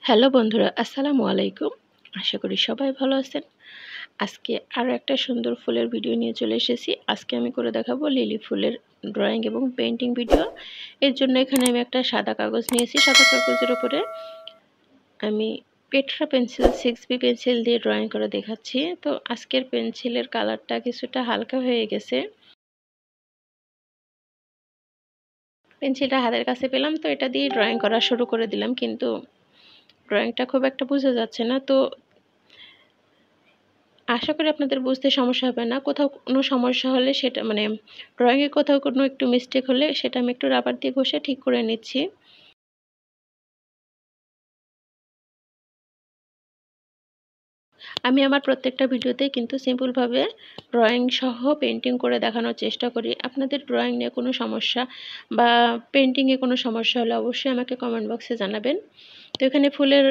Hello বন্ধুরা, আসসালামু আলাইকুম। আশা করি সবাই ভালো আছেন। আজকে আরও একটা সুন্দর ফুলের ভিডিও নিয়ে চলে এসেছি। আজকে আমি করে দেখাবো লিলি ফুলের ড্রয়িং এবং পেন্টিং ভিডিও। এর জন্য এখানে আমি একটা সাদা কাগজ নিয়েছি। সাদা কাগজের উপরে আমি পেট্রা পেন্সিল 6B পেন্সিল দিয়ে ড্রয়িং করে দেখাচ্ছি। তো আজকের পেন্সিলের কালারটা কিছুটা হালকা হয়ে গেছে। পেন্সিলটা হাতের কাছে পেলাম, তো এটা দিয়ে ড্রয়িং করা শুরু করে দিলাম, কিন্তু ড্রয়িংটা খুব একটা বোঝা যাচ্ছে না। তো আশা করি আপনাদের বুঝতে সমস্যা হবে না। কোথাও কোনো সমস্যা হলে সেটা ড্রয়িংয়ে কোথাও কোনো একটু মিস্টেক হলে সেটা আমি একটু রাবার দিয়ে ঘষে ঠিক করে নিচ্ছি। আমি আমার প্রত্যেকটা ভিডিওতেই কিন্তু সিম্পলভাবে ড্রয়িং সহ পেন্টিং করে দেখানোর চেষ্টা করি। আপনাদের ড্রয়িং নিয়ে কোনো সমস্যা বা পেন্টিংয়ে কোনো সমস্যা হলে অবশ্যই আমাকে কমেন্ট বক্সে জানাবেন। তো এখানে ফুলের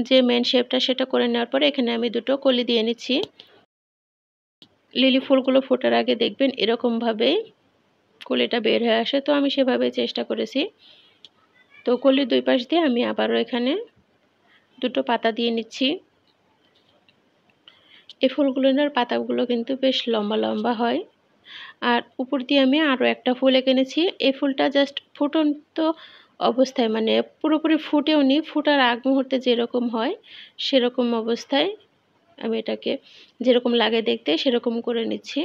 যে মেন শেপটা সেটা করে নেওয়ার পরে এখানে আমি দুটো কলি দিয়ে নিচ্ছি। লিলি ফুলগুলো ফোটার আগে দেখবেন এরকমভাবেই কলিটা বের হয়ে আসে, তো আমি সেভাবেই চেষ্টা করেছি। তো কলির দুই পাশ দিয়ে আমি আবারও এখানে দুটো পাতা দিয়ে নিচ্ছি। এই ফুলগুলোর পাতাগুলো কিন্তু বেশ লম্বা লম্বা হয়। আর উপর দিয়ে আমি আরও একটা ফুল এঁকে নিয়েছি। এই ফুলটা জাস্ট ফুটন্ত অবস্থায়, পুরোপুরি ফুটেও নি, ফোটার আগ মুহূর্তে যেরকম হয় সেরকম অবস্থায় আমি এটাকে যেরকম লাগে দেখতে সেরকম করে নিচ্ছি।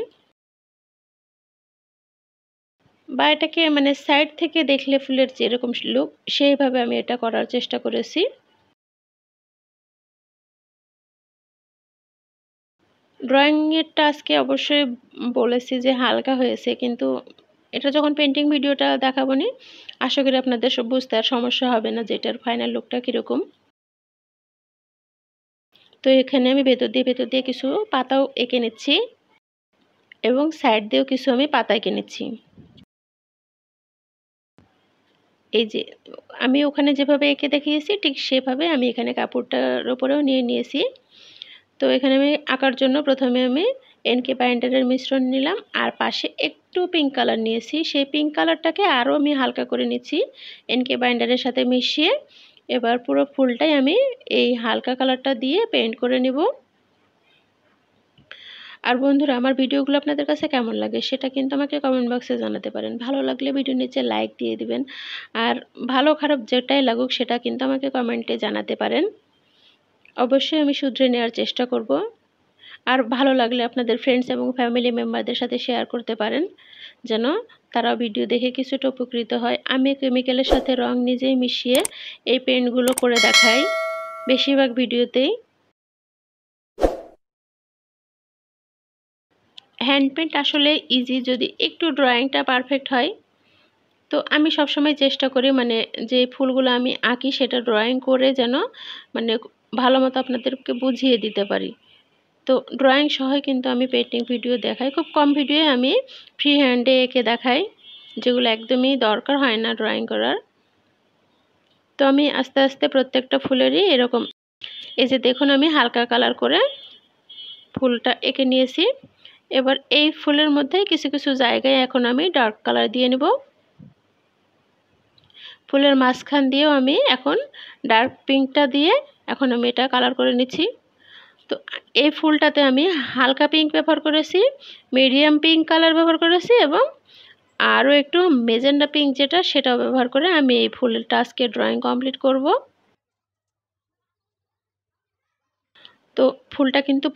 বা এটাকে সাইড থেকে দেখলে ফুলের যেরকম লুক সেইভাবে আমি এটা করার চেষ্টা করেছি। ড্রয়িংয়েরটা আজকে অবশ্যই বলেছি যে হালকা হয়েছে, কিন্তু এটা যখন পেন্টিং ভিডিওটা দেখাবো নি, আশা করি আপনাদের সব বুঝতে আর সমস্যা হবে না যে এটার ফাইনাল লুকটা কীরকম। তো এখানে আমি ভেতর দিয়ে কিছু পাতাও এঁকে নিচ্ছি এবং সাইড দিয়েও কিছু আমি পাতা এঁকে নিচ্ছি। এই যে আমি ওখানে যেভাবে এঁকে দেখিয়েছি ঠিক সেভাবে আমি এখানে কাপড়টার উপরেও নিয়ে নিয়েছি। তো এখানে আমি আঁকার জন্য প্রথমে আমি এনকে বাইন্ডারের মিশ্রণ নিলাম আর পাশে একটু পিঙ্ক কালার নিয়েছি। সেই পিঙ্ক কালারটাকে আরও আমি হালকা করে নিচ্ছি এনকে বাইন্ডারের সাথে মিশিয়ে। এবার পুরো ফুলটাই আমি এই হালকা কালারটা দিয়ে পেইন্ট করে নেব। আর বন্ধুরা, আমার ভিডিওগুলো আপনাদের কাছে কেমন লাগে সেটা কিন্তু আমাকে কমেন্ট বক্সে জানাতে পারেন। ভালো লাগলে ভিডিওর নিচে লাইক দিয়ে দিবেন। আর ভালো খারাপ যেটাই লাগুক সেটা কিন্তু আমাকে কমেন্টে জানাতে পারেন। অবশ্যই আমি শুধরে নেওয়ার চেষ্টা করব। আর ভালো লাগলে আপনাদের ফ্রেন্ডস এবং ফ্যামিলি মেম্বারদের সাথে শেয়ার করতে পারেন, যেন তারাও ভিডিও দেখে কিছুটা উপকৃত হয়। আমি কেমিক্যালের সাথে রং নিজেই মিশিয়ে এই পেন্টগুলো করে দেখাই বেশিরভাগ ভিডিওতেই। হ্যান্ড পেন্ট আসলে ইজি যদি একটু ড্রয়িংটা পারফেক্ট হয়। তো আমি সবসময় চেষ্টা করি যে ফুলগুলো আমি আঁকি সেটা ড্রয়িং করে যেন মানে ভালো মতো আপনাদেরকে বুঝিয়ে দিতে পারি। তো ড্রয়িং সহই কিন্তু আমি পেন্টিং ভিডিও দেখাই। খুব কম ভিডিওয়ে আমি ফ্রি হ্যান্ডে এঁকে দেখাই, যেগুলো একদমই দরকার হয় না ড্রয়িং করার। তো আমি আস্তে আস্তে প্রত্যেকটা ফুলেরই এরকম, এই যে দেখুন আমি হালকা কালার করে ফুলটা এঁকে নিয়েছি। এবার এই ফুলের মধ্যে কিছু কিছু জায়গায় এখন আমি ডার্ক কালার দিয়ে নেব। ফুলের মাঝখান দিয়েও আমি এখন ডার্ক পিঙ্কটা দিয়ে এখন আমি এটা কালার করে নিচ্ছি। তো এই ফুলটাতে আমি হালকা পিঙ্ক ব্যবহার করেছি, মিডিয়াম পিঙ্ক কালার ব্যবহার করেছি এবং আরও একটু মেজেন্ডা পিঙ্ক যেটা সেটাও ব্যবহার করে আমি এই ফুলটা আজকে ড্রয়িং কমপ্লিট করব। তো ফুলটা কিন্তু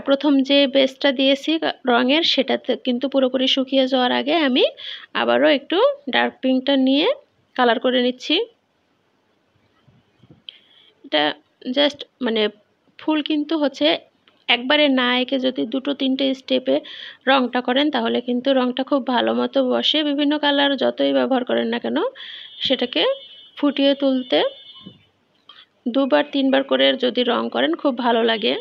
প্রথম যে বেসটা দিয়েছি রঙের সেটাতে কিন্তু পুরোপুরি শুকিয়ে যাওয়ার আগে আমি আবারও একটু ডার্ক পিঙ্কটা নিয়ে কালার করে নিচ্ছি। এটা জাস্ট ফুল কিন্তু হচ্ছে একবারে না এঁকে যদি দুটো তিনটে স্টেপে রঙটা করেন তাহলে কিন্তু রঙটা খুব ভালো মতো বসে। বিভিন্ন কালার যতই ব্যবহার করেন না কেন সেটাকে ফুটিয়ে তুলতে দুবার তিনবার করে যদি রং করেন খুব ভালো লাগে।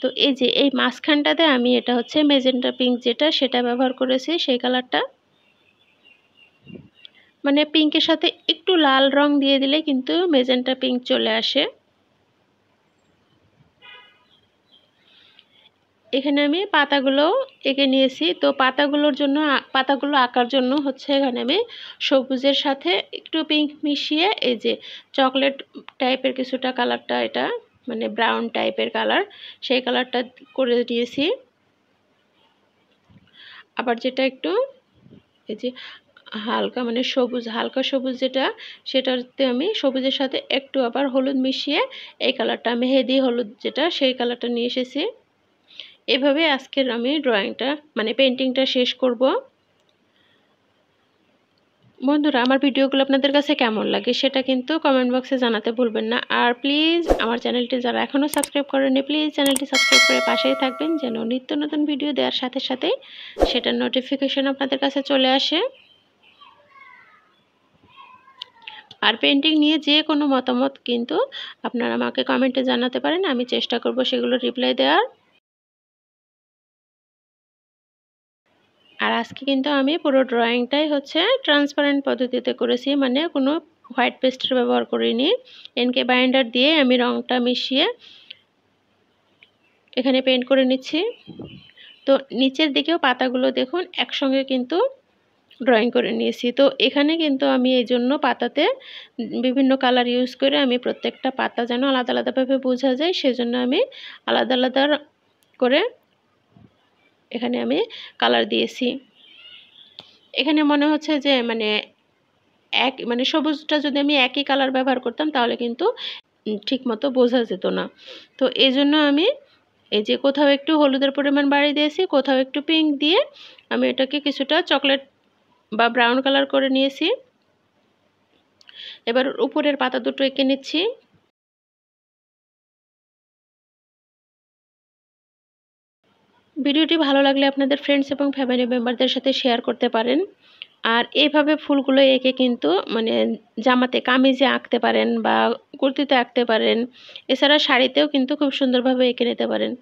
তো এই যে এই মাঝখানটাতে আমি এটা হচ্ছে মেজেন্টা পিঙ্ক যেটা সেটা ব্যবহার করেছি, সেই কালারটা পিঙ্কের সাথে একটু লাল রং দিয়ে দিলে কিন্তু মেজেন্টা পিঙ্ক চলে আসে। এখানে আমি পাতাগুলো এঁকে নিয়েছি। তো পাতাগুলো আঁকার জন্য হচ্ছে এখানে আমি সবুজের সাথে একটু পিঙ্ক মিশিয়ে এই যে চকলেট টাইপের কিছুটা কালারটা, এটা মানে ব্রাউন টাইপের কালার, সেই কালারটা করে দিয়েছি। আবার যেটা একটু এই যে হালকা মানে সবুজ, হালকা সবুজ যেটা, সেটাতে আমি সবুজের সাথে একটু আবার হলুদ মিশিয়ে এই কালারটা মেহেদি হলুদ যেটা, সেই কালারটা নিয়ে এসেছি। এভাবে আজকের আমি ড্রয়িংটা মানে পেন্টিংটা শেষ করব। বন্ধুরা, আমার ভিডিওগুলো আপনাদের কাছে কেমন লাগে সেটা কিন্তু কমেন্ট বক্সে জানাতে ভুলবেন না। আর প্লিজ আমার চ্যানেলটি যারা এখনও সাবস্ক্রাইব করেননি, প্লিজ চ্যানেলটি সাবস্ক্রাইব করে পাশেই থাকবেন, যেন নিত্য নতুন ভিডিও দেওয়ার সাথে সাথেই সেটার নোটিফিকেশন আপনাদের কাছে চলে আসে। আর পেন্টিং নিয়ে যে কোনো মতামত কিন্তু আপনারা আমাকে কমেন্টে জানাতে পারেন, আমি চেষ্টা করব সেগুলো রিপ্লাই দেওয়ার। আর আজকে কিন্তু আমি পুরো ড্রয়িংটাই হচ্ছে ট্রান্সপারেন্ট পদ্ধতিতে করেছি, মানে কোনো হোয়াইট পেস্টের ব্যবহার করিনি। এনকে বাইন্ডার দিয়ে আমি রঙটা মিশিয়ে এখানে পেন্ট করে নিচ্ছি। তো নিচের দিকেও পাতাগুলো দেখুন একসঙ্গে কিন্তু ড্রয়িং করে নিয়েছি। তো এখানে কিন্তু আমি এই জন্য পাতাতে বিভিন্ন কালার ইউজ করে আমি প্রত্যেকটা পাতা যেন আলাদা আলাদাভাবে বোঝা যায়, সেজন্য আমি আলাদা আলাদা করে এখানে আমি কালার দিয়েছি। এখানে মনে হচ্ছে যে মানে মানে সবুজটা যদি আমি একই কালার ব্যবহার করতাম তাহলে কিন্তু ঠিকমতো বোঝা যেত না। তো এই জন্য আমি এই যে কোথাও একটু হলুদের পরিমাণ বাড়িয়ে দিয়েছি, কোথাও একটু পিঙ্ক দিয়ে আমি এটাকে কিছুটা চকলেট বা ব্রাউন কালার করে নিয়েছি। এবার উপরের পাতা দুটো এঁকে নিচ্ছি। ভিডিওটি ভালো লাগলে আপনাদের ফ্রেন্ডস এবং ফ্যামিলি মেম্বারদের সাথে শেয়ার করতে পারেন। আর এইভাবে ফুলগুলো এঁকে কিন্তু মানে জামাতে কামিজে আঁকতে পারেন বা কুর্তিতে আঁকতে পারেন, এছাড়া শাড়িতেও কিন্তু খুব সুন্দরভাবে এঁকে নিতে পারেন।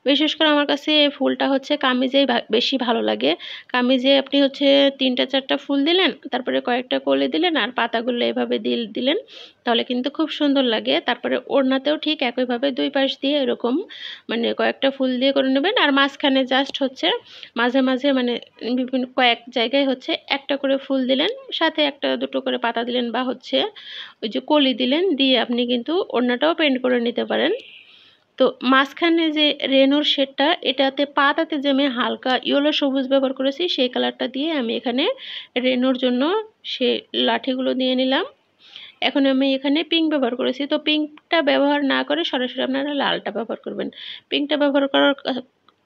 বিশেষ করে আমার কাছে এই ফুলটা হচ্ছে কামিজেই বেশি ভালো লাগে। কামিজে আপনি হচ্ছে 3টা-4টা ফুল দিলেন, তারপরে কয়েকটা কলি দিলেন আর পাতাগুলো এভাবে দিলেন, তাহলে কিন্তু খুব সুন্দর লাগে। তারপরে ওড়নাতেও ঠিক একইভাবে 2 পাশ দিয়ে এরকম মানে কয়েকটা ফুল দিয়ে করে নেবেন। আর মাঝখানে জাস্ট হচ্ছে মাঝে মাঝে মানে বিভিন্ন কয়েক জায়গায় হচ্ছে একটা করে ফুল দিলেন, সাথে একটা দুটো করে পাতা দিলেন বা হচ্ছে ওই যে কলি দিলেন, দিয়ে আপনি কিন্তু ওড়নাটাও পেন্ট করে নিতে পারেন। তো মাঝখানে যে রেনোর শেডটা, এটাতে পাতাতে যে আমি হালকা ইয়েলো সবুজ ব্যবহার করেছি সেই কালারটা দিয়ে আমি এখানে রেনোর জন্য সে লাঠিগুলো দিয়ে নিলাম। এখন আমি এখানে পিঙ্ক ব্যবহার করেছি। তো পিঙ্কটা ব্যবহার না করে সরাসরি আপনারা লালটা ব্যবহার করবেন। পিঙ্কটা ব্যবহার করার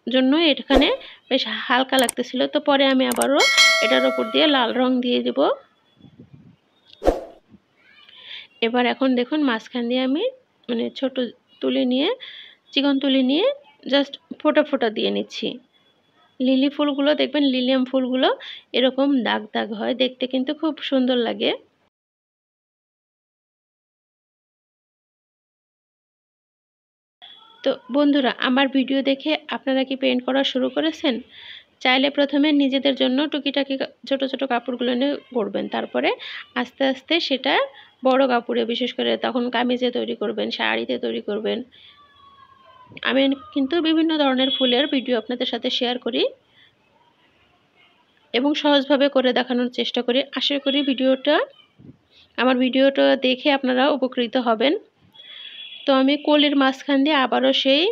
জন্য এখানে বেশ হালকা লাগতেছিল। তো পরে আমি আবারও এটার উপর দিয়ে লাল রং দিয়ে দেব। এবার এখন দেখুন মাঝখান দিয়ে আমি মানে ছোট তুলি নিয়ে, চিকন তুলি নিয়ে জাস্ট ফোঁটা ফোঁটা দিয়ে নিচ্ছি। লিলি ফুলগুলো দেখবেন, লিলিয়াম ফুলগুলো এরকম দাগ দাগ হয়, দেখতে কিন্তু খুব সুন্দর লাগে। তো বন্ধুরা, আমার ভিডিও দেখে আপনারা কি পেইন্ট করা শুরু করেছেন? চাইলে প্রথমে নিজেদের জন্য টুকিটাকি ছোট ছোট কাপড়গুলো নিয়ে করবেন, তারপরে আস্তে আস্তে সেটা বড় কাপড়ে, বিশেষ করে তখন কামিজে তৈরি করবেন, শাড়িতে তৈরি করবেন। আমি কিন্তু বিভিন্ন ধরনের ফুলের ভিডিও আপনাদের সাথে শেয়ার করি এবং সহজভাবে করে দেখানোর চেষ্টা করি। আশা করি আমার ভিডিওটা দেখে আপনারা উপকৃত হবেন। তো আমি কলির মাঝখান দিয়ে আবারও সেই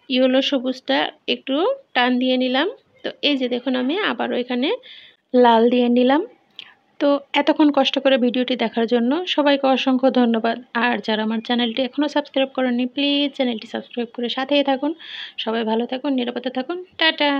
ইয়েলো সবুজটা একটু টান দিয়ে নিলাম। তো এই যে দেখুন আমি আবারও এখানে লাল দিয়ে নিলাম। তো এতক্ষণ কষ্ট করে ভিডিওটি দেখার জন্য সবাইকে অসংখ্য ধন্যবাদ। আর যারা আমার চ্যানেলটি এখনও সাবস্ক্রাইব করেননি, প্লিজ চ্যানেলটি সাবস্ক্রাইব করে সাথেই থাকুন। সবাই ভালো থাকুন, নিরাপদে থাকুন। টাটা।